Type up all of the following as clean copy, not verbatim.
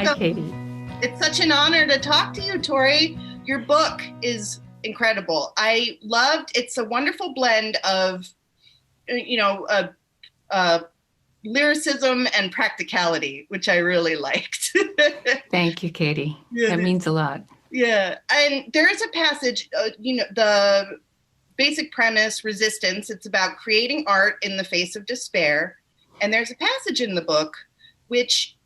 Hi, Katie. It's such an honor to talk to you, Tori. Your book is incredible. I loved, it's a wonderful blend of, lyricism and practicality, which I really liked. Thank you, Katie. That means a lot. Yeah. And there is a passage, the basic premise, resistance, it's about creating art in the face of despair. And there's a passage in the book which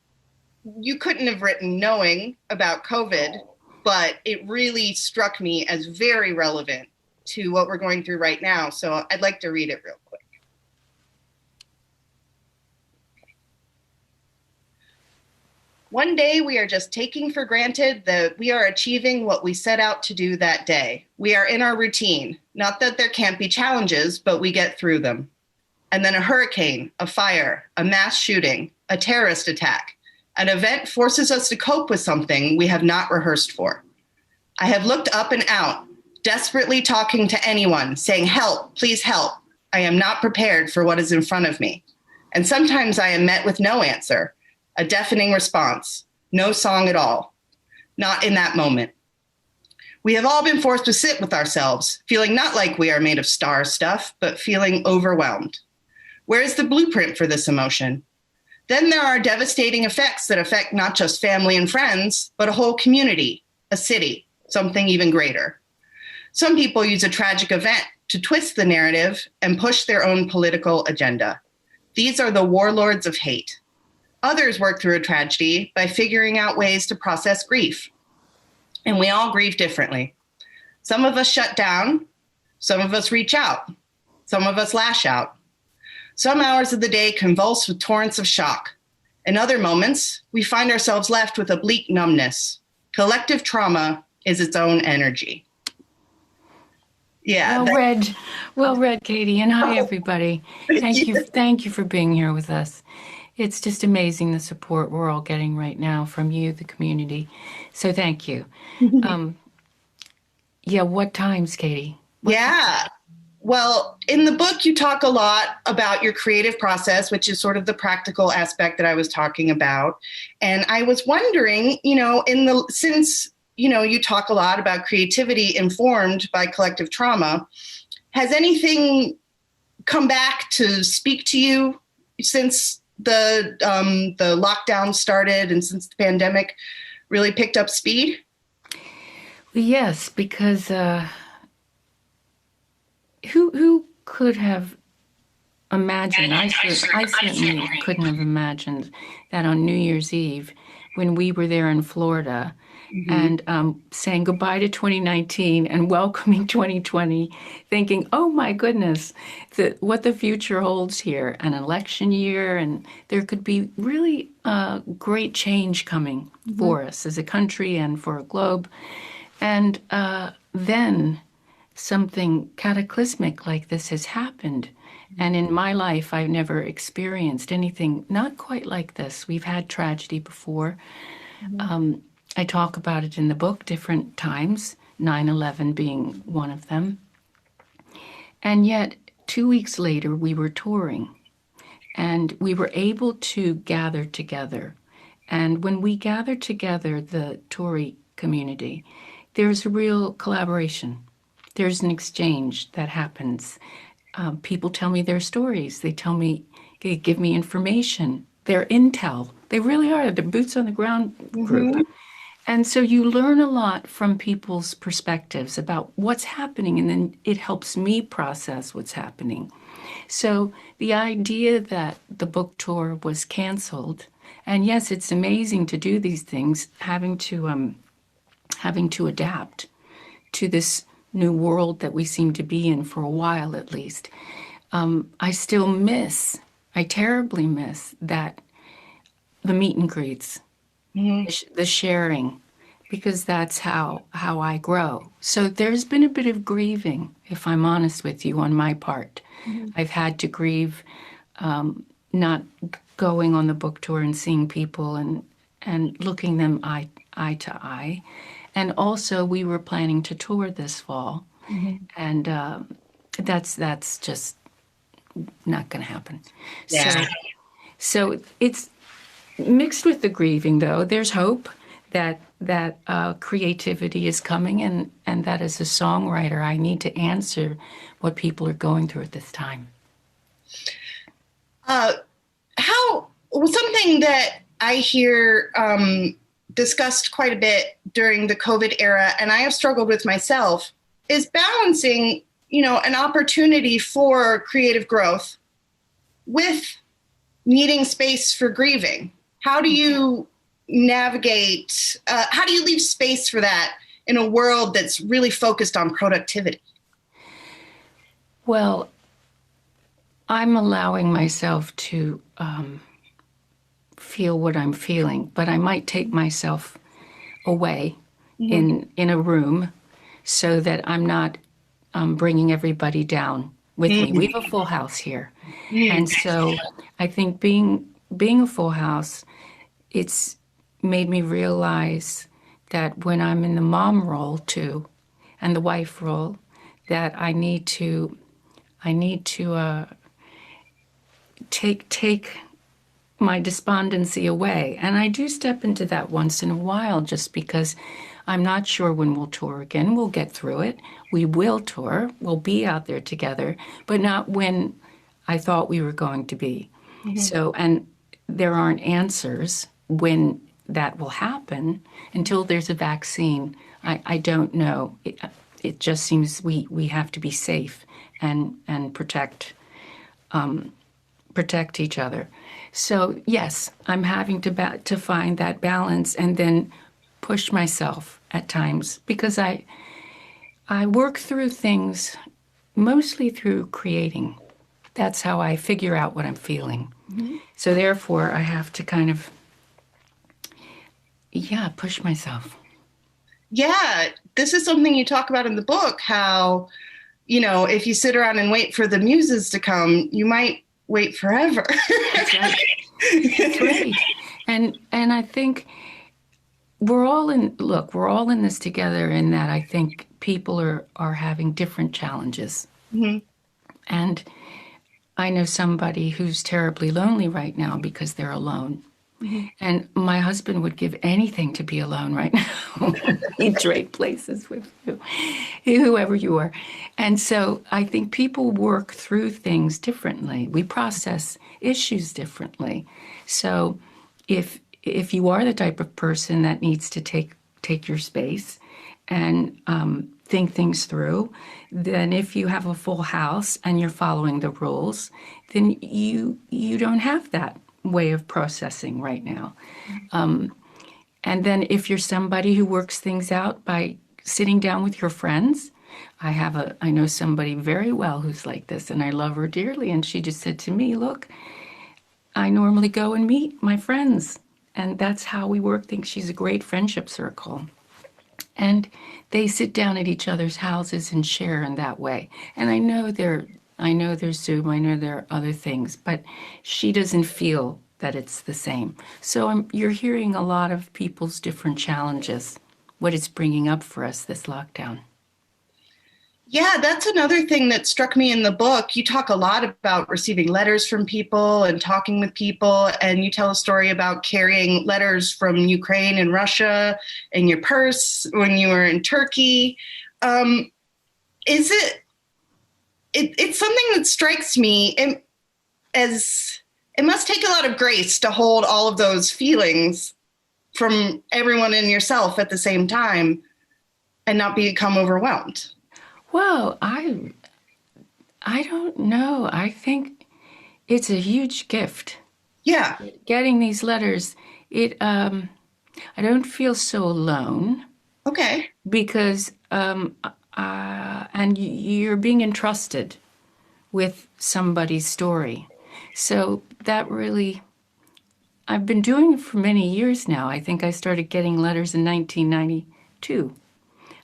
you couldn't have written knowing about COVID, but it really struck me as very relevant to what we're going through right now. So I'd like to read it real quick. One day we are just taking for granted that we are achieving what we set out to do that day. We are in our routine. Not that there can't be challenges, but we get through them. And then a hurricane, a fire, a mass shooting, a terrorist attack. An event forces us to cope with something we have not rehearsed for. I have looked up and out, desperately talking to anyone, saying, "Help, please help." I am not prepared for what is in front of me. And sometimes I am met with no answer, a deafening response, no song at all. Not in that moment. We have all been forced to sit with ourselves, feeling not like we are made of star stuff, but feeling overwhelmed. Where is the blueprint for this emotion? Then there are devastating effects that affect not just family and friends, but a whole community, a city, something even greater. Some people use a tragic event to twist the narrative and push their own political agenda. These are the warlords of hate. Others work through a tragedy by figuring out ways to process grief. And we all grieve differently. Some of us shut down, some of us reach out, some of us lash out. Some hours of the day convulse with torrents of shock. In other moments, we find ourselves left with a bleak numbness. Collective trauma is its own energy. Yeah. Well read, Katie, and hi, everybody. Thank you for being here with us. It's just amazing the support we're all getting right now from you, the community. So thank you. What times, Katie? Well, in the book, you talk a lot about your creative process, which is sort of the practical aspect that I was talking about. And I was wondering, since you talk a lot about creativity informed by collective trauma, has anything come back to speak to you since the lockdown started and since the pandemic really picked up speed? Yes, because who could have imagined? I certainly couldn't have imagined that on New Year's Eve, when we were there in Florida, and saying goodbye to 2019 and welcoming 2020, thinking, oh my goodness, what the future holds here, an election year, and there could be really great change coming for us as a country and for a globe. And then something cataclysmic like this has happened. And in my life, I've never experienced anything not quite like this. We've had tragedy before. I talk about it in the book different times, 9/11 being one of them. And yet, 2 weeks later, we were touring, and we were able to gather together. And when we gather together, the Tori community, there's a real collaboration. There's an exchange that happens. People tell me their stories. They give me information. They're intel. They really are. The boots on the ground group. And so you learn a lot from people's perspectives about what's happening, and then it helps me process what's happening. So the idea that the book tour was canceled, and yes, it's amazing to do these things, having to adapt to this new world that we seem to be in for a while at least. I terribly miss that, the meet and greets, the sharing, because that's how I grow. So there's been a bit of grieving, if I'm honest with you, on my part. I've had to grieve not going on the book tour and seeing people and looking them eye to eye. And also, we were planning to tour this fall, and that's just not going to happen. Yeah. So it's Mixed with the grieving, though, there's hope that creativity is coming, and that as a songwriter, I need to answer what people are going through at this time. How something that I hear discussed quite a bit during the COVID era, and I have struggled with myself, is balancing, an opportunity for creative growth with needing space for grieving. How do you navigate, how do you leave space for that in a world that's really focused on productivity? Well, I'm allowing myself to feel what I'm feeling, but I might take myself away in a room so that I'm not bringing everybody down with me. We have a full house here. And so I think being a full house, it's made me realize that when I'm in the mom role too, and the wife role, that I need to take my despondency away. And I do step into that once in a while just because I'm not sure when we'll tour again. We'll get through it. We will tour. We'll be out there together, but not when I thought we were going to be. So, and there aren't answers when that will happen until there's a vaccine. I don't know. It just seems we have to be safe and protect each other. So yes, I'm having to find that balance and then push myself at times because I work through things mostly through creating. That's how I figure out what I'm feeling. So therefore, I have to kind of, push myself. Yeah, this is something you talk about in the book, how, if you sit around and wait for the muses to come, you might wait forever. That's right. That's right. And I think we're all in this together in that I think people are having different challenges. And I know somebody who's terribly lonely right now because they're alone. And my husband would give anything to be alone right now. He'd trade places with you, whoever you are. And so I think people work through things differently. We process issues differently. So if you are the type of person that needs to take your space and think things through, then if you have a full house and you're following the rules, then you don't have that way of processing right now. And then if you're somebody who works things out by sitting down with your friends, I know somebody very well who's like this, and I love her dearly, and she just said to me, look, I normally go and meet my friends, and that's how we work things. She's a great friendship circle. And they sit down at each other's houses and share in that way. And I know there's Zoom, I know there are other things, but she doesn't feel that it's the same. So you're hearing a lot of people's different challenges, what it's bringing up for us, this lockdown. Yeah, that's another thing that struck me in the book. You talk a lot about receiving letters from people and talking with people, and you tell a story about carrying letters from Ukraine and Russia in your purse when you were in Turkey. It's something that strikes me as it must take a lot of grace to hold all of those feelings from everyone and yourself at the same time and not become overwhelmed. Well, I don't know. I think it's a huge gift. Yeah. Getting these letters, I don't feel so alone. Okay. Because and you're being entrusted with somebody's story. So that really, I've been doing it for many years now. I think I started getting letters in 1992.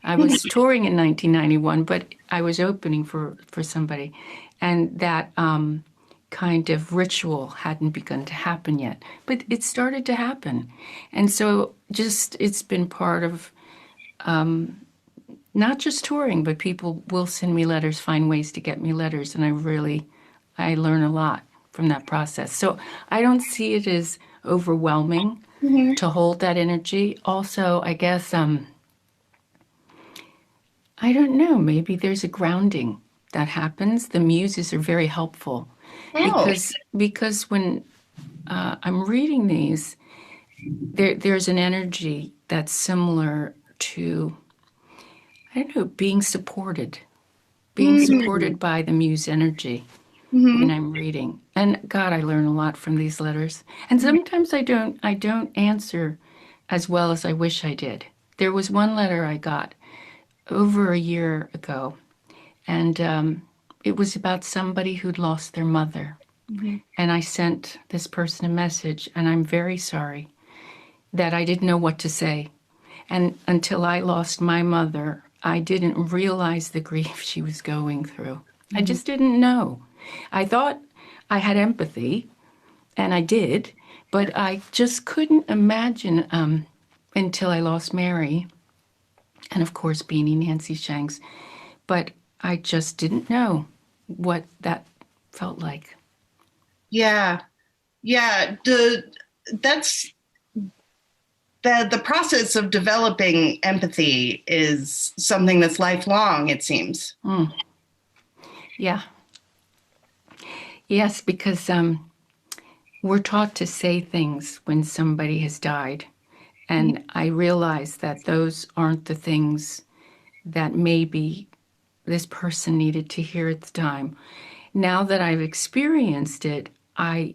I was touring in 1991, but I was opening for somebody. And that kind of ritual hadn't begun to happen yet. But it started to happen. And so it's been part of not just touring, but people will send me letters, find ways to get me letters. And I learn a lot from that process. So I don't see it as overwhelming to hold that energy. Also, I guess I don't know, maybe there's a grounding that happens. The muses are very helpful Oh, because when I'm reading these, there's an energy that's similar to, I don't know, being mm-hmm. supported by the muse energy when Mm-hmm. I'm reading. And God, I learn a lot from these letters. And sometimes I don't answer as well as I wish I did. There was one letter I got over a year ago, and it was about somebody who'd lost their mother. And I sent this person a message, and I'm very sorry that I didn't know what to say. And until I lost my mother, I didn't realize the grief she was going through. I just didn't know. I thought I had empathy, and I did, but I just couldn't imagine until I lost Mary, and of course, Beanie Nancy Shanks. But I just didn't know what that felt like. Yeah. Yeah. That's the process of developing empathy is something that's lifelong, it seems. Yeah. Yes, because we're taught to say things when somebody has died. And I realize that those aren't the things that maybe this person needed to hear at the time. Now that I've experienced it, I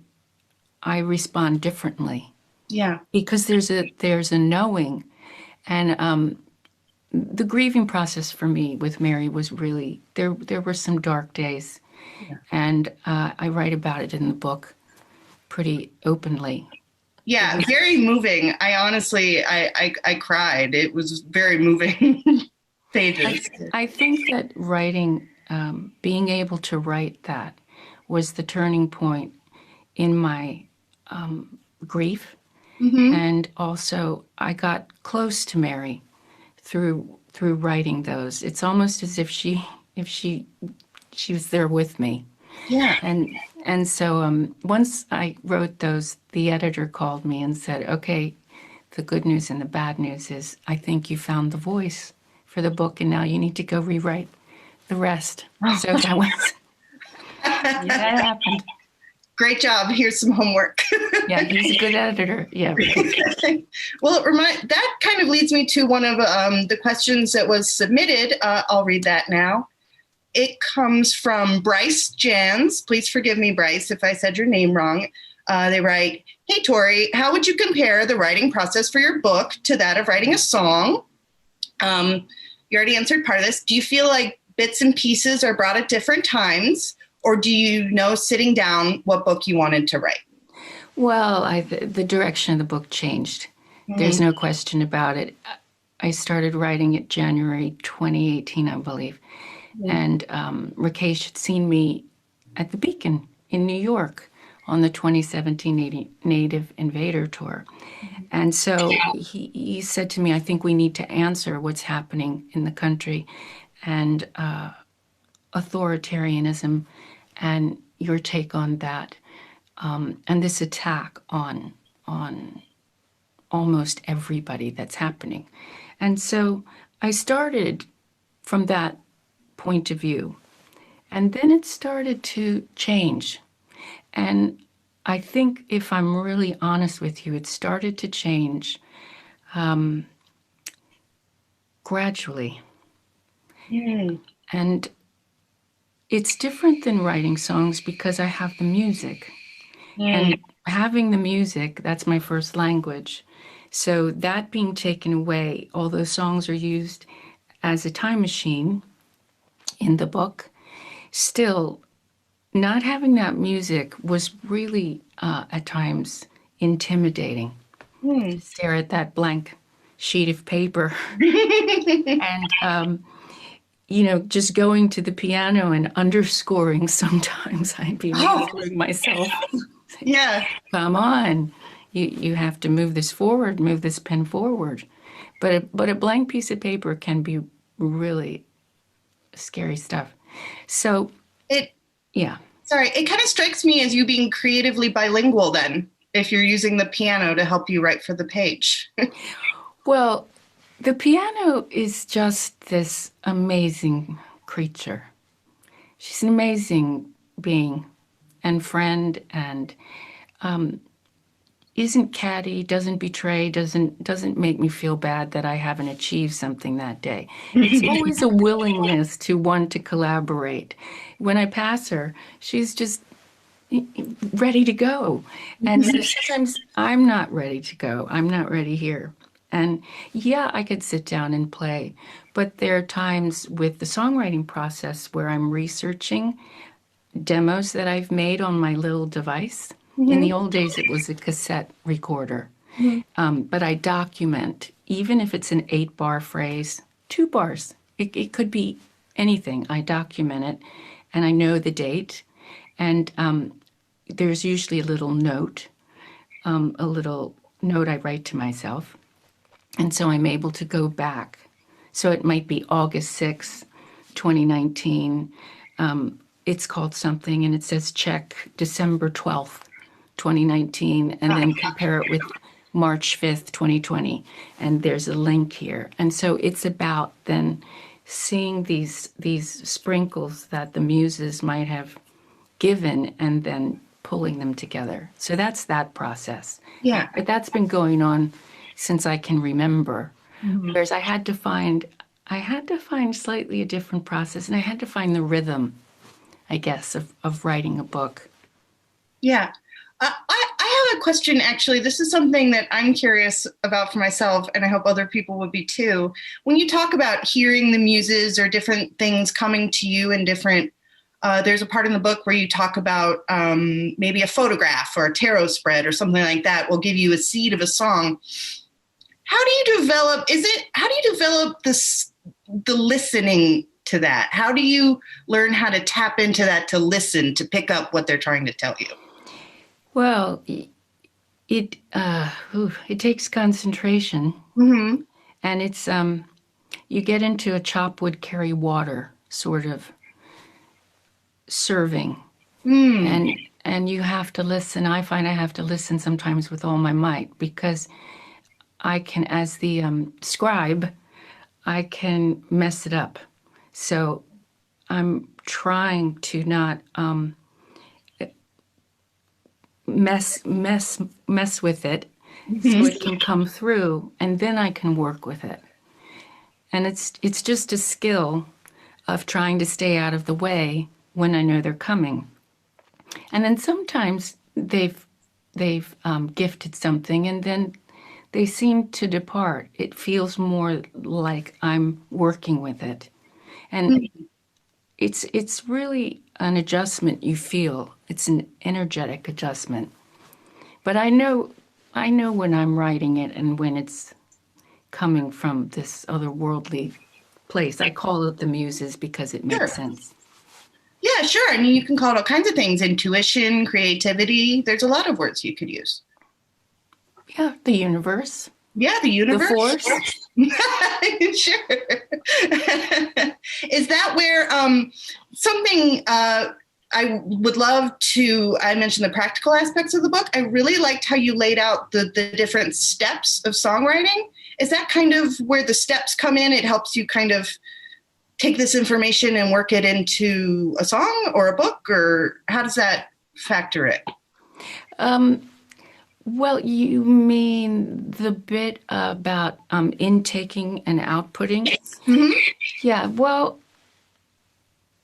respond differently Yeah. because there's a knowing, and the grieving process for me with Mary was really there. There were some dark days, and I write about it in the book pretty openly. It Yeah, was. very moving. I honestly, I cried. It was very moving I, pages. I think that writing, being able to write that, was the turning point in my grief, Hmm. and also I got close to Mary through writing those. It's almost as if she was there with me. Yeah. And so once I wrote those, the editor called me and said, "Okay, the good news and the bad news is I think you found the voice for the book, and now you need to go rewrite the rest." So that was, yeah, that happened. Great job. Here's some homework. Yeah, he's a good editor. Yeah. Well, that kind of leads me to one of the questions that was submitted. I'll read that now. It comes from Bryce Jans. Please forgive me, Bryce, if I said your name wrong. They write, "Hey, Tori, how would you compare the writing process for your book to that of writing a song?" You already answered part of this. Do you feel like bits and pieces are brought at different times, or do you know sitting down what book you wanted to write? Well, the direction of the book changed. There's Mm-hmm. no question about it. I started writing it January 2018, I believe. And Rakesh had seen me at the Beacon in New York on the 2017 Native Invader Tour. And so he said to me, "I think we need to answer what's happening in the country and authoritarianism and your take on that, and this attack on almost everybody that's happening." And so I started from that point of view. And then it started to change. And I think, if I'm really honest with you, it started to change gradually. Mm-hmm. And it's different than writing songs because I have the music. And having the music, that's my first language. So that being taken away, although songs are used as a time machine in the book, still not having that music was really at times intimidating. To stare at that blank sheet of paper and just going to the piano and underscoring. Sometimes I'd be Oh, muttering myself, yeah. "Come on, you have to move this forward, move this pen forward." But a blank piece of paper can be really scary stuff. So It yeah. Sorry, it kind of strikes me as you being creatively bilingual then, if you're using the piano to help you write for the page. Well, the piano is just this amazing creature. She's an amazing being and friend, and isn't catty, doesn't betray, doesn't make me feel bad that I haven't achieved something that day. It's always a willingness to want to collaborate. When I pass her, she's just ready to go. And so sometimes I'm not ready to go. I'm not ready here. And yeah, I could sit down and play, but there are times with the songwriting process where I'm researching demos that I've made on my little device. In the old days, it was a cassette recorder. But I document, even if it's an 8-bar phrase, 2 bars, it could be anything. I document it and I know the date. And there's usually a little note I write to myself. And so I'm able to go back. So it might be August 6th, 2019. It's called something and it says check December 12th, 2019, and then compare it with March 5th, 2020. And there's a link here. And so it's about then seeing these sprinkles that the muses might have given and then pulling them together. So that's that process. Yeah. But that's been going on since I can remember. Whereas I had to find slightly a different process, and I had to find the rhythm, I guess, of writing a book. Yeah. I have a question, actually. This is something that I'm curious about for myself, and I hope other people would be too. When you talk about hearing the muses or different things coming to you in different, there's a part in the book where you talk about maybe a photograph or a tarot spread or something like that will give you a seed of a song. How do you develop this, the listening to that? How do you learn how to tap into that, to listen, to pick up what they're trying to tell you? Well, it takes concentration, and it's you get into a chop wood carry water sort of serving, and you have to listen. I find I have to listen sometimes with all my might because I can, as the scribe, I can mess it up. So I'm trying to not mess with it so it can come through, and then I can work with it. And it's just a skill of trying to stay out of the way when I know they're coming. And then sometimes they've gifted something, and then they seem to depart. It feels more like I'm working with it. And it's really an adjustment you feel. It's an energetic adjustment. But I know when I'm writing it and when it's coming from this otherworldly place. I call it the muses because it makes sense. Yeah, sure. I mean, you can call it all kinds of things: intuition, creativity. There's a lot of words you could use. Yeah, the universe. Yeah, the universe. The force. Sure. Is that where something I would love to, I mentioned the practical aspects of the book. I really liked how you laid out the different steps of songwriting. Is that kind of where the steps come in? It helps you kind of take this information and work it into a song or a book, or how does that factor it? Well, you mean the bit about intaking and outputting? Yeah, well,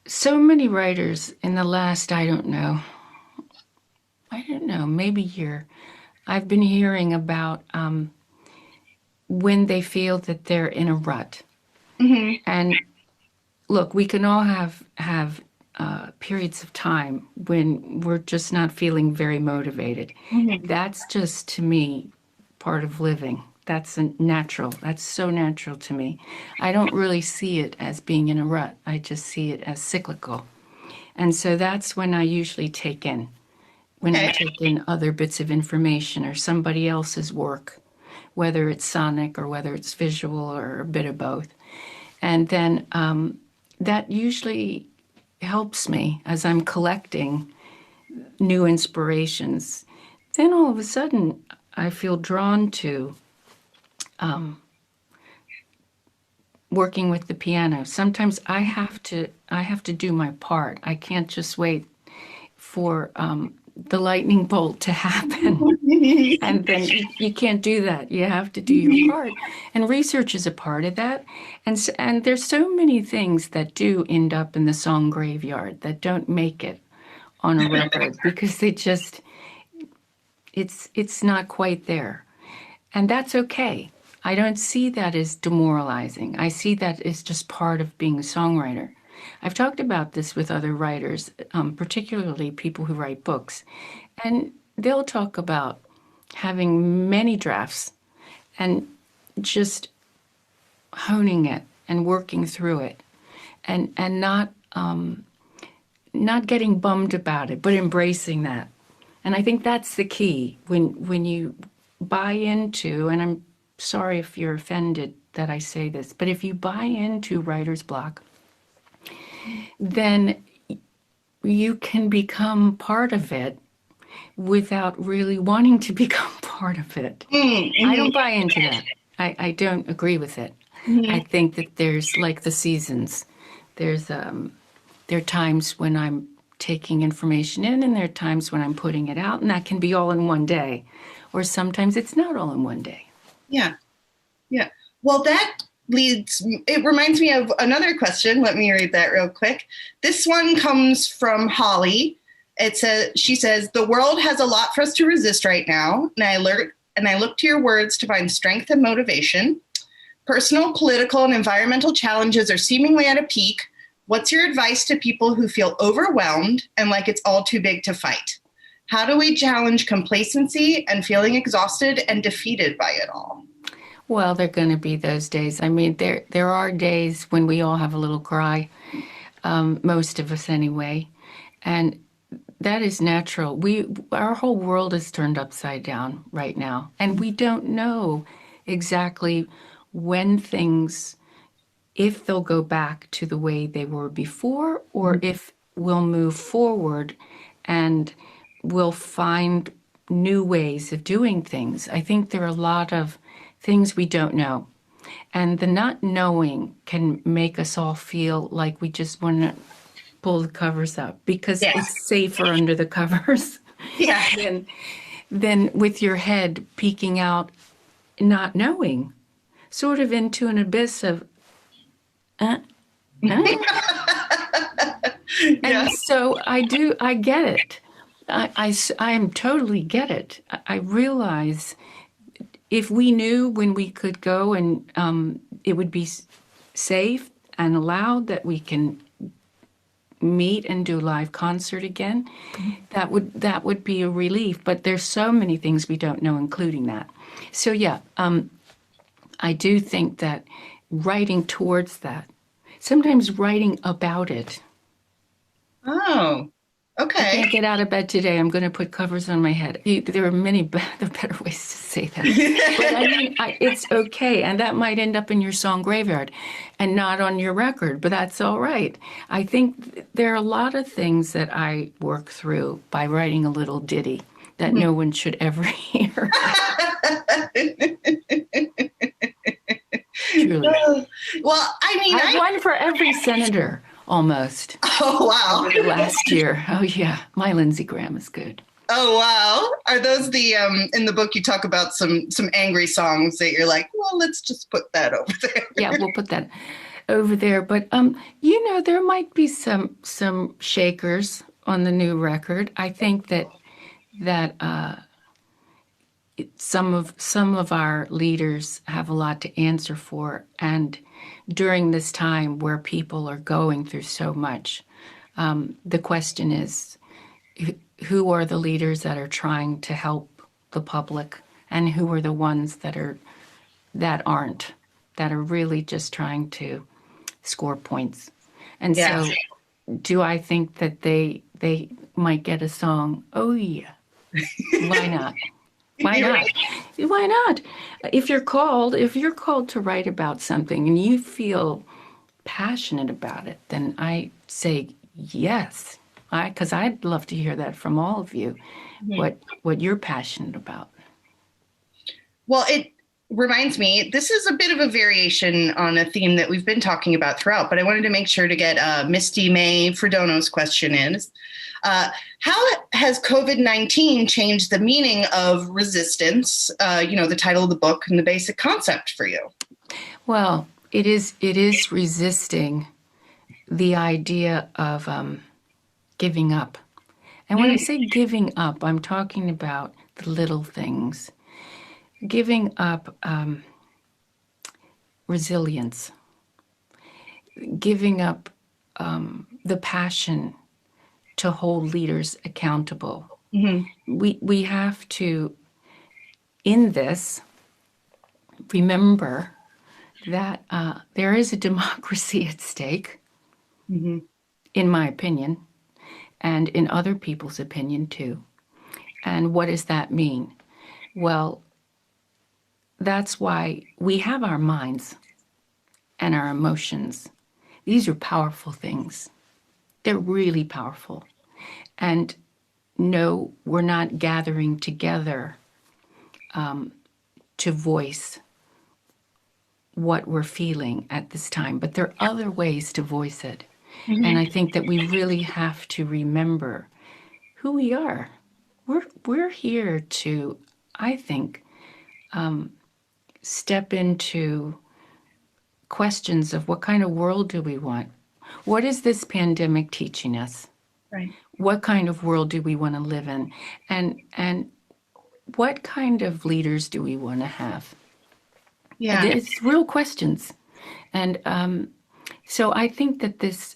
so many writers in the last, I don't know, maybe year, I've been hearing about when they feel that they're in a rut. And look, we can all have periods of time when we're just not feeling very motivated. That's just, to me, part of living. That's natural. That's so natural to me. I don't really see it as being in a rut. I just see it as cyclical. And so that's when I usually take in, I take in other bits of information or somebody else's work, whether it's sonic or whether it's visual or a bit of both. And then that usually helps me as I'm collecting new inspirations, then all of a sudden I feel drawn to working with the piano. Sometimes I have to do my part. I can't just wait for the lightning bolt to happen. And then you can't do that. You have to do your part. And research is a part of that. And there's so many things that do end up in the song graveyard that don't make it on a record because it's not quite there. And that's okay. I don't see that as demoralizing. I see that as just part of being a songwriter. I've talked about this with other writers, particularly people who write books, and they'll talk about having many drafts and just honing it and working through it and not getting bummed about it, but embracing that. And I think that's the key when you buy into, and I'm sorry if you're offended that I say this, but if you buy into writer's block, then you can become part of it without really wanting to become part of it. Mm-hmm. I don't buy into that. I don't agree with it. Mm-hmm. I think that there's like the seasons. There are times when I'm taking information in and there are times when I'm putting it out, and that can be all in one day. Or sometimes it's not all in one day. Yeah. Yeah. Well, it reminds me of another question. Let me read that real quick. This one comes from Holly. She says, the world has a lot for us to resist right now. And I look to your words to find strength and motivation. Personal, political, and environmental challenges are seemingly at a peak. What's your advice to people who feel overwhelmed and like it's all too big to fight? How do we challenge complacency and feeling exhausted and defeated by it all? Well, there are going to be those days. I mean, there are days when we all have a little cry, most of us anyway, and that is natural. Our whole world is turned upside down right now, and we don't know exactly when things, if they'll go back to the way they were before, or if we'll move forward and we'll find new ways of doing things. I think there are a lot of things we don't know. And the not knowing can make us all feel like we just want to pull the covers up because it's safer under the covers than with your head peeking out, not knowing, sort of into an abyss of, And so I get it. I am totally get it. I realize if we knew when we could go and it would be safe and allowed that we can meet and do a live concert again, that would be a relief. But there's so many things we don't know, including that. So I do think that writing towards that, sometimes writing about it. Oh, okay. I can't get out of bed today. I'm going to put covers on my head. There are many better ways to say that. But I mean, it's okay. And that might end up in your song graveyard and not on your record, but that's all right. I think there are a lot of things that I work through by writing a little ditty that no one should ever hear. Truly. Well, I mean, I've won for every senator almost. Oh, wow. Over the last year. Oh, yeah. My Lindsey Graham is good. Oh, wow. Are those the, in the book you talk about some angry songs that you're like, well, let's just put that over there. Yeah, we'll put that over there. But, there might be some shakers on the new record. I think that some of our leaders have a lot to answer for, and during this time where people are going through so much, the question is, who are the leaders that are trying to help the public, and who are the ones that aren't, that are really just trying to score points? And so, do I think that they might get a song? Oh yeah, why not? Why not? Why not? If you're called to write about something and you feel passionate about it, then I say yes. Because I'd love to hear that from all of you, Mhm. what you're passionate about. Well, it reminds me, this is a bit of a variation on a theme that we've been talking about throughout, but I wanted to make sure to get Misty May Fredono's question in. How has COVID-19 changed the meaning of resistance, the title of the book and the basic concept for you? Well, it is resisting the idea of giving up. And when I say giving up, I'm talking about the little things. Giving up resilience, giving up the passion to hold leaders accountable. Mm-hmm. We have to, in this, remember that there is a democracy at stake, Mm-hmm. in my opinion, and in other people's opinion too. And what does that mean? Well, that's why we have our minds and our emotions. These are powerful things. They're really powerful. And no, we're not gathering together to voice what we're feeling at this time, but there are other ways to voice it. Mm-hmm. And I think that we really have to remember who we are. We're here to, I think, step into questions of what kind of world do we want? What is this pandemic teaching us? Right. What kind of world do we want to live in? And what kind of leaders do we want to have? Yeah. It's real questions. And so I think that this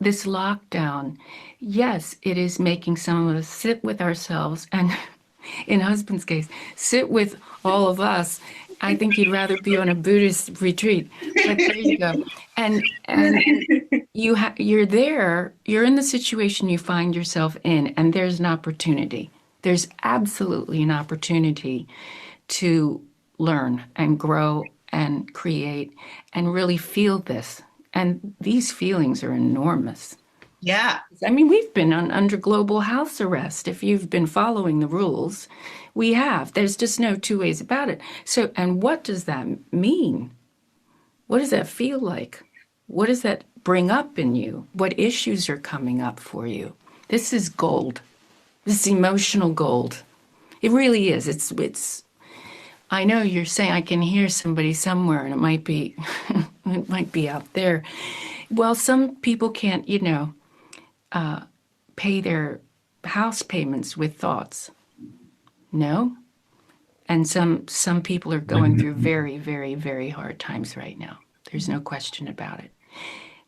lockdown, yes, it is making some of us sit with ourselves and, in husband's case, sit with all of us. I think you'd rather be on a Buddhist retreat, but there you go. And you're there, you're in the situation you find yourself in, and there's an opportunity. There's absolutely an opportunity to learn and grow and create and really feel this. And these feelings are enormous. Yeah. I mean, we've been under global house arrest. If you've been following the rules, we have. There's just no two ways about it. So, and what does that mean? What does that feel like? What does that bring up in you? What issues are coming up for you? This is gold. This is emotional gold. It really is. It's I know you're saying I can hear somebody somewhere and it might be it might be out there. Well, some people can't, pay their house payments with thoughts. No? And some people are going through very, very, very hard times right now. There's no question about it.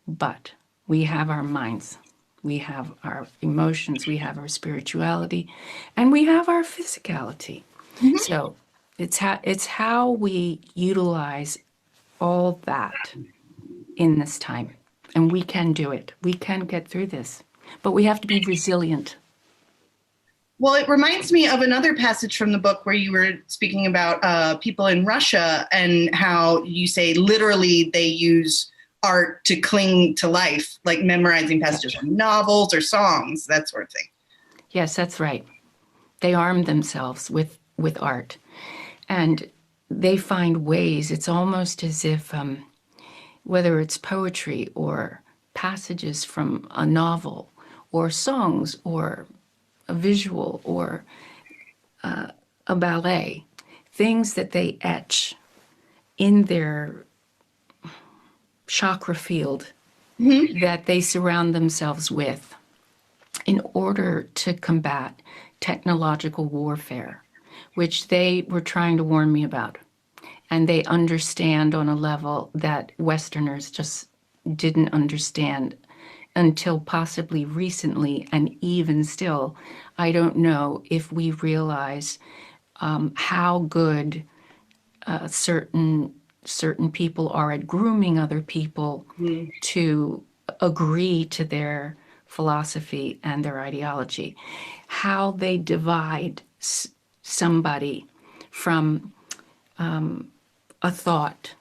But we have our minds, we have our emotions, we have our spirituality, and we have our physicality. Mm-hmm. So it's how we utilize all that in this time. And we can do it. We can get through this. But we have to be resilient. Well, it reminds me of another passage from the book where you were speaking about people in Russia and how you say literally they use art to cling to life, like memorizing passages from novels or songs, that sort of thing. Yes, that's right. They arm themselves with art. And they find ways. It's almost as if, whether it's poetry or passages from a novel or songs or a visual or a ballet, things that they etch in their chakra field that they surround themselves with in order to combat technological warfare, which they were trying to warn me about. And they understand on a level that Westerners just didn't understand until possibly recently. And even still, I don't know if we realize how good certain people are at grooming other people to agree to their philosophy and their ideology, how they divide somebody from a thought.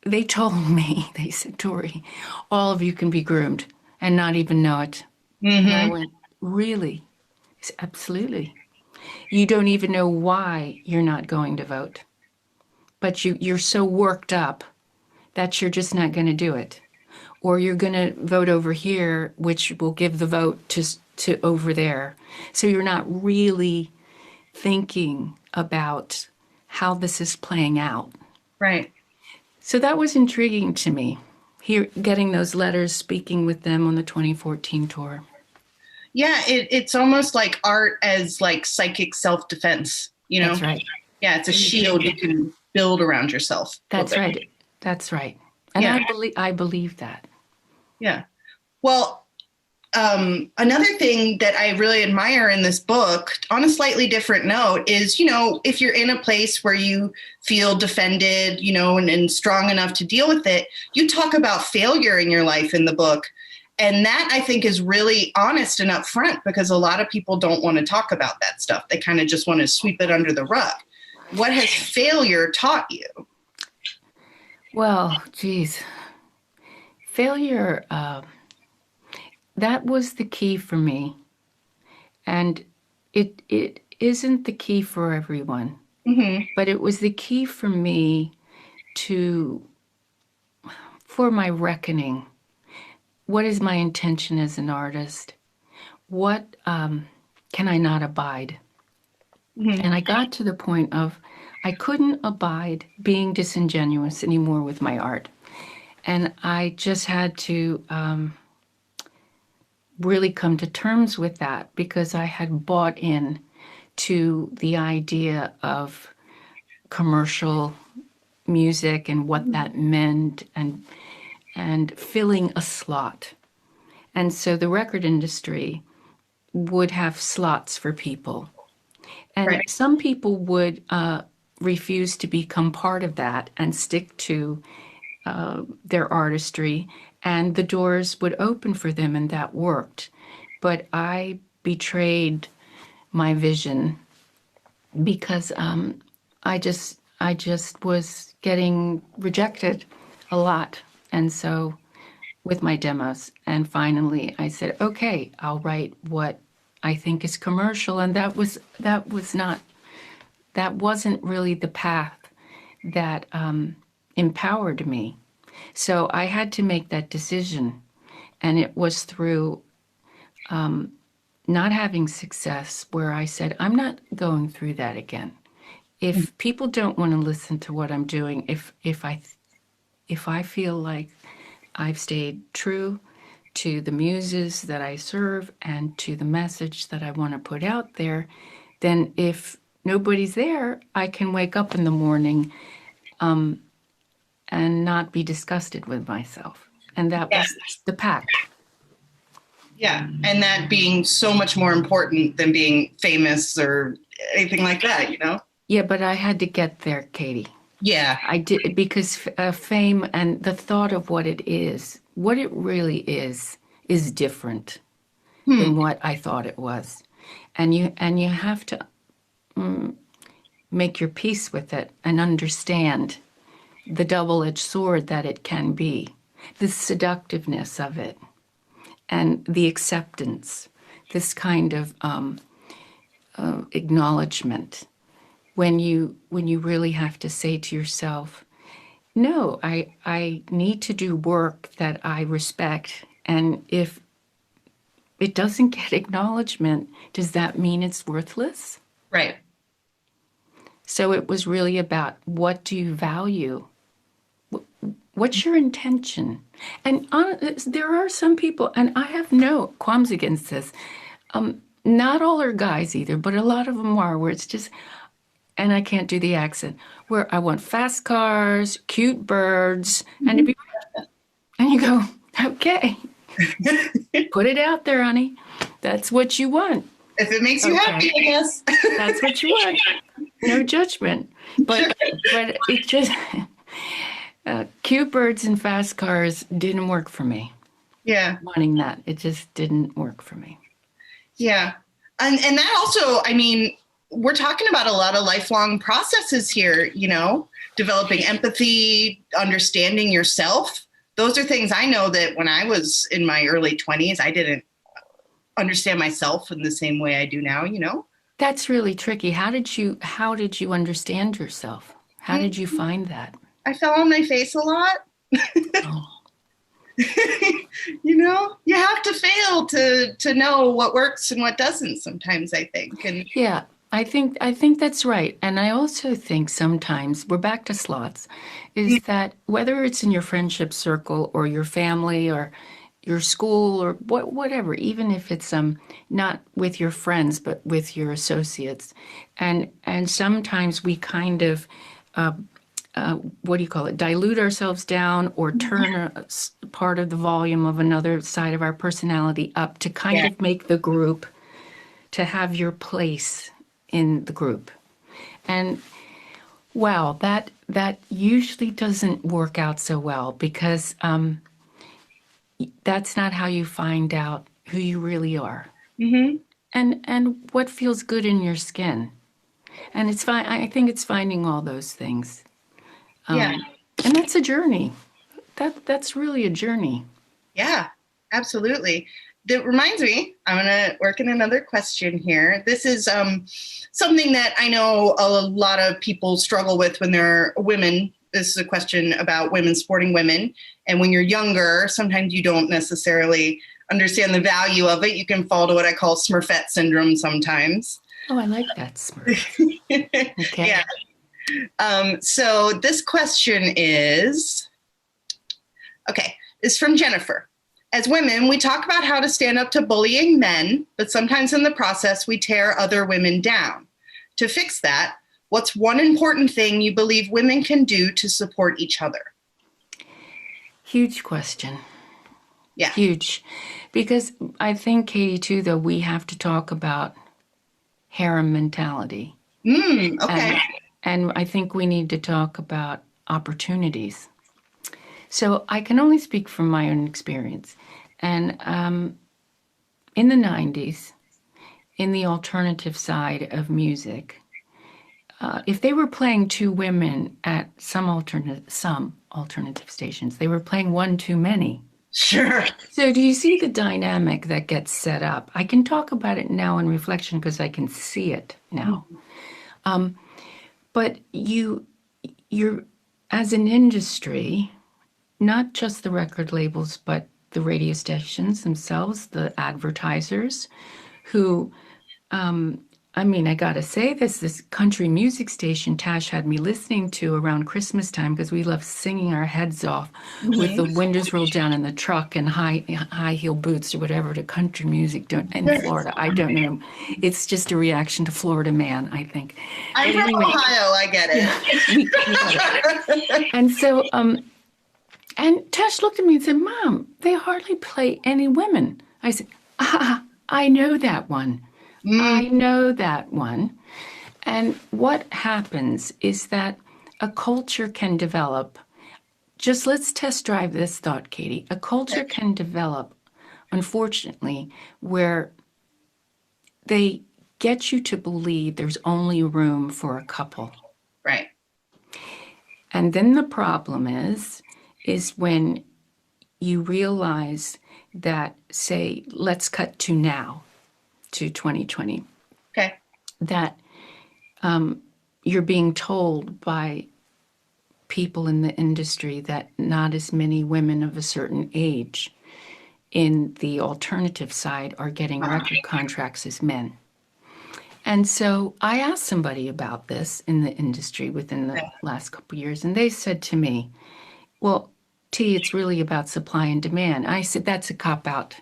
They told me, they said, Tori, all of you can be groomed. and not even know it. Mm-hmm. And I went, really? Absolutely. You don't even know why you're not going to vote, but you're so worked up that you're just not going to do it. Or you're going to vote over here, which will give the vote to over there. So you're not really thinking about how this is playing out. Right. So that was intriguing to me, here getting those letters, speaking with them on the 2014 tour. Yeah, it's almost like art as like psychic self-defense, you know? That's right. Yeah, it's a shield you can build around yourself. That's right. That's right. And Yeah. I believe that. Yeah. Well, another thing that I really admire in this book, on a slightly different note, is, you know, if you're in a place where you feel defended, you know, and strong enough to deal with it, you talk about failure in your life in the book. And that, I think, is really honest and upfront, because a lot of people don't want to talk about that stuff. They kind of just want to sweep it under the rug. What has failure taught you? Well, geez. Failure, that was the key for me. And it isn't the key for everyone, Mm-hmm. but it was the key for me for my reckoning. What is my intention as an artist? What can I not abide? Mm-hmm. And I got to the point of I couldn't abide being disingenuous anymore with my art. And I just had to really come to terms with that, because I had bought in to the idea of commercial music and what that meant, and filling a slot. And so the record industry would have slots for people. And Right. some people would refuse to become part of that and stick to their artistry, and the doors would open for them, and that worked. But I betrayed my vision, because I just was getting rejected a lot, and so with my demos, and finally I said, okay, I'll write what I think is commercial, and that wasn't really the path that empowered me. So I had to make that decision, and it was through not having success where I said, I'm not going through that again. If people don't want to listen to what I'm doing, if I feel like I've stayed true to the muses that I serve and to the message that I want to put out there, then if nobody's there, I can wake up in the morning and not be disgusted with myself. And that was the pact. Yeah. And that being so much more important than being famous or anything like that, you know? Yeah, but I had to get there, Katie. Yeah. I did, because fame and the thought of what it really is different than what I thought it was. And you have to make your peace with it and understand the double-edged sword that it can be, the seductiveness of it, and the acceptance, this kind of acknowledgement, when you really have to say to yourself, no, I need to do work that I respect, and if it doesn't get acknowledgement, does that mean it's worthless? Right. So it was really about, what do you value? What's your intention? And there are some people, and I have no qualms against this, not all are guys either, but a lot of them are, where it's just, and I can't do the accent, where I want fast cars, cute birds, and to be, and you go, okay, put it out there, honey. That's what you want. If it makes you happy, I guess. That's what you want. No judgment. But it just, cute birds and fast cars didn't work for me. Yeah. Wanting that, it just didn't work for me. Yeah. And that also, I mean, we're talking about a lot of lifelong processes here, you know, developing empathy, understanding yourself, those are things I know that when I was in my early 20s, I didn't understand myself in the same way I do now, you know? That's really tricky. How did you understand yourself? How did you Mm, find that? I fell on my face a lot. Oh, You know, you have to fail to know what works and what doesn't sometimes, I think. And yeah. I think that's right. And I also think sometimes we're back to slots, is that whether it's in your friendship circle or your family or your school or whatever, even if it's not with your friends but with your associates, and sometimes we kind of what do you call it, dilute ourselves down or turn part of the volume of another side of our personality up to kind yeah, of make the group, to have your place in the group. And wow, that usually doesn't work out so well because that's not how you find out who you really are hmm, and what feels good in your skin. And it's fine. I think it's finding all those things. yeah, And that's a journey. That's really a journey. yeah, absolutely. That reminds me, I'm going to work in another question here. This is something that I know a lot of people struggle with when they're women. This is a question about women supporting women. And when you're younger, sometimes you don't necessarily understand the value of it. You can fall to what I call Smurfette syndrome sometimes. Oh, I like that, Smurf. Okay. Yeah. So this question is okay, is from Jennifer. As women, we talk about how to stand up to bullying men, but sometimes in the process, we tear other women down. To fix that, what's one important thing you believe women can do to support each other? Huge question. Yeah. Huge. Because I think, Katie, too, though, we have to talk about harem mentality. Okay. And I think we need to talk about opportunities. So I can only speak from my own experience. And in the 90s, in the alternative side of music, if they were playing two women at some alternative stations, they were playing one too many. Sure. So do you see the dynamic that gets set up? I can talk about it now in reflection because I can see it now. But you're as an industry, not just the record labels, but the radio stations themselves, the advertisers, who I mean, I gotta say this country music station Tash had me listening to around Christmas time because we love singing our heads off with the windows rolled down in the truck and high heel boots or whatever to country music in Florida. I don't know. It's just a reaction to Florida man, I think. I'm But from anyway, Ohio. I get we got it. And so, and Tash looked at me and said, "Mom, they hardly play any women." I said, "Ah, I know that one. I know that one." And what happens is that a culture can develop. Just let's test drive this thought, Katie. A culture can develop, unfortunately, where they get you to believe there's only room for a couple. Right. And then the problem is when you realize that, say, let's cut to now, to 2020, Okay. that you're being told by people in the industry that not as many women of a certain age in the alternative side are getting record contracts as men. And so I asked somebody about this in the industry within the last couple of years, and they said to me, well, T, it's really about supply and demand. I said, that's a cop out.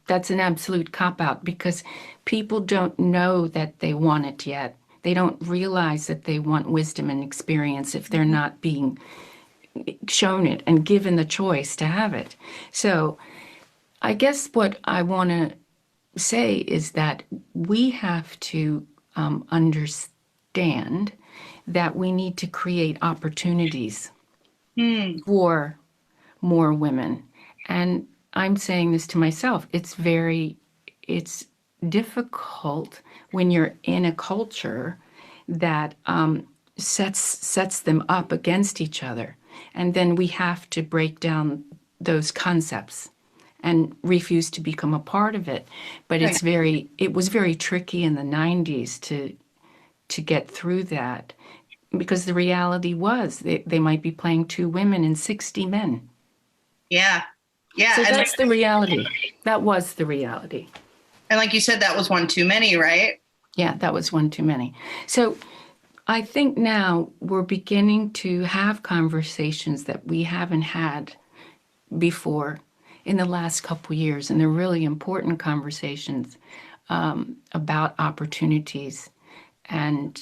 That's an absolute cop out because people don't know that they want it yet. They don't realize that they want wisdom and experience if they're not being shown it and given the choice to have it. So I guess what I want to say is that we have to understand that we need to create opportunities for more women. And I'm saying this to myself. It's difficult when you're in a culture that sets them up against each other. And then we have to break down those concepts and refuse to become a part of it. But it was very tricky in the 90s to get through that, because the reality was they might be playing 2 women and 60 men. Yeah. Yeah. So And that's the reality. That was the reality. And like you said, that was one too many, right? Yeah, that was one too many. So I think now we're beginning to have conversations that we haven't had before in the last couple years, and they're really important conversations about opportunities and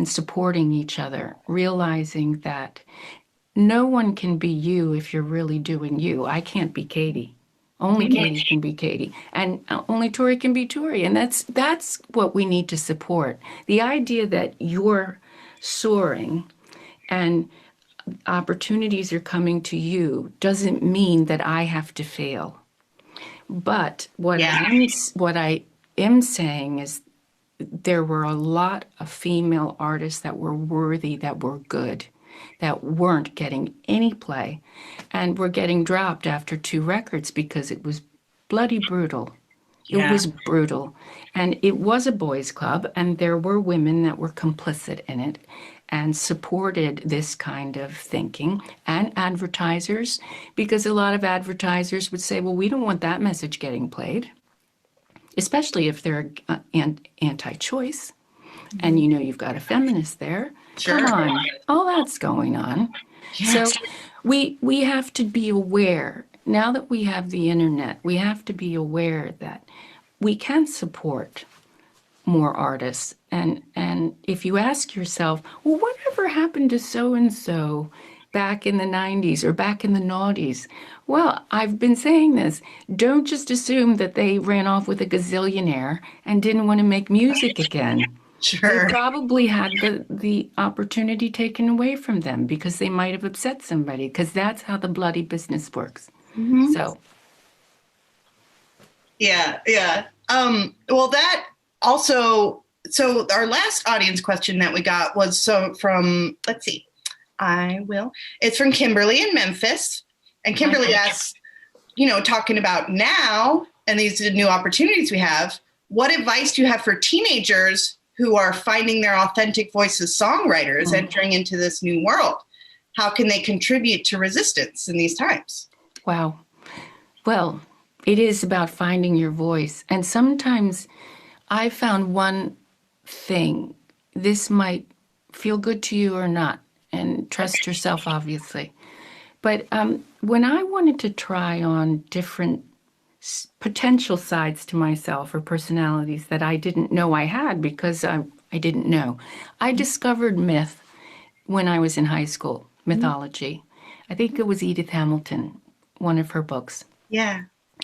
supporting each other, realizing that no one can be you if you're really doing you. I can't be Katie. Only Katie can be Katie, and only Tori can be Tori, and that's what we need to support. The idea that you're soaring and opportunities are coming to you doesn't mean that I have to fail. But what I am saying is there were a lot of female artists that were worthy, that were good, that weren't getting any play, and were getting dropped after 2 records because it was bloody brutal. It was brutal. And it was a boys' club, and there were women that were complicit in it and supported this kind of thinking, and advertisers, because a lot of advertisers would say, well, we don't want that message getting played, especially if they're anti-choice. And you've got a feminist there. Sure. Come on, all that's going on. Yes. So we have to be aware. Now that we have the internet, we have to be aware that we can support more artists. And if you ask yourself, well, whatever happened to so and so back in the 90s or back in the noughties? Well, I've been saying this. Don't just assume that they ran off with a gazillionaire and didn't want to make music again. Sure. They probably had the opportunity taken away from them because they might have upset somebody, because that's how the bloody business works. Mm-hmm. So. Yeah. Well, that also, so our last audience question that we got was from, let's see, it's from Kimberly in Memphis. And Kimberly asks, talking about now and these new opportunities we have, what advice do you have for teenagers who are finding their authentic voice as songwriters entering into this new world? How can they contribute to resistance in these times? Wow. Well, it is about finding your voice. And sometimes I found one thing. This might feel good to you or not, and trust yourself, obviously. But when I wanted to try on different potential sides to myself or personalities that I didn't know I had because I didn't know, I discovered myth when I was in high school, mythology. I think it was Edith Hamilton, one of her books. Yeah.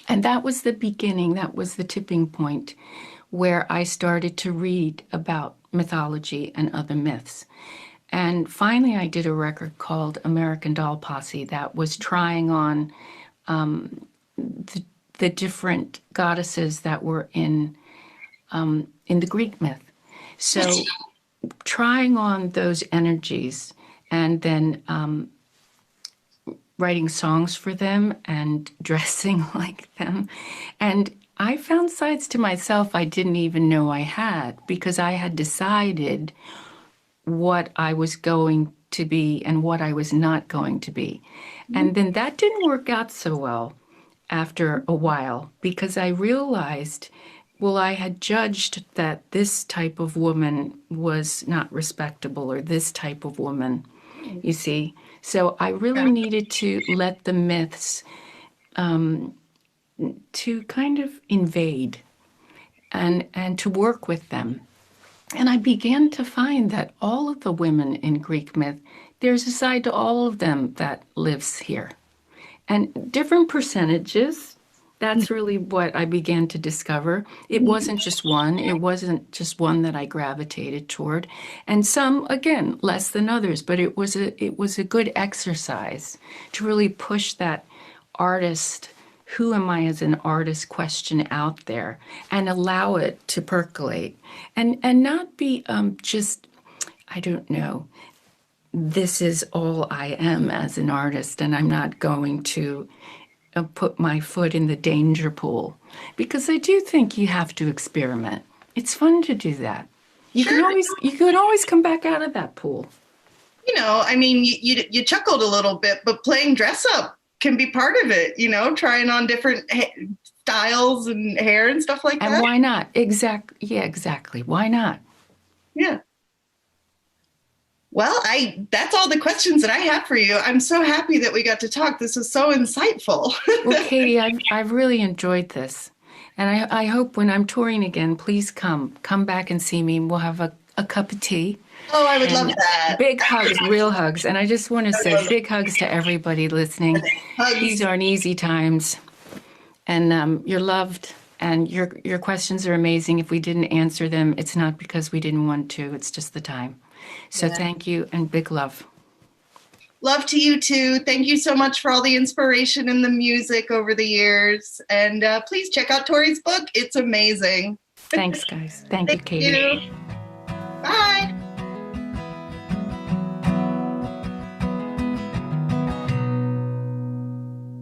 And that was the beginning, that was the tipping point where I started to read about mythology and other myths. And finally, I did a record called American Doll Posse that was trying on the different goddesses that were in the Greek myth. So trying on those energies and then writing songs for them and dressing like them. And I found sides to myself I didn't even know I had, because I had decided what I was going to be and what I was not going to be. And then that didn't work out so well after a while, because I realized, well, I had judged that this type of woman was not respectable, or this type of woman, you see. So I really needed to let the myths to kind of invade and to work with them. And I began to find that all of the women in Greek myth, there's a side to all of them that lives here. And different percentages, that's really what I began to discover. It wasn't just one. It wasn't just one that I gravitated toward. And some, again, less than others. But it was a good exercise to really push that artist, who am I as an artist question out there, and allow it to percolate. And not be just, I don't know, this is all I am as an artist, and I'm not going to put my foot in the danger pool, because I do think you have to experiment. It's fun to do that. You Sure. you could always come back out of that pool. You know, I mean, you chuckled a little bit, but playing dress up can be part of it, you know, trying on different styles and hair and stuff like that. And why not? Yeah, exactly. Why not? Yeah. Well, that's all the questions that I have for you. I'm so happy that we got to talk. This was so insightful. Well, Katie, I've really enjoyed this. And I hope when I'm touring again, please come back and see me. We'll have a cup of tea. Oh, I would love that. Big hugs, real hugs. And I just want to say big hugs to everybody listening. Hugs. These aren't easy times. And you're loved. And your questions are amazing. If we didn't answer them, it's not because we didn't want to. It's just the time. So thank you and big love. Love to you too. Thank you so much for all the inspiration and the music over the years. And please check out Tori's book. It's amazing. Thanks, guys. Thank you, Katie. You.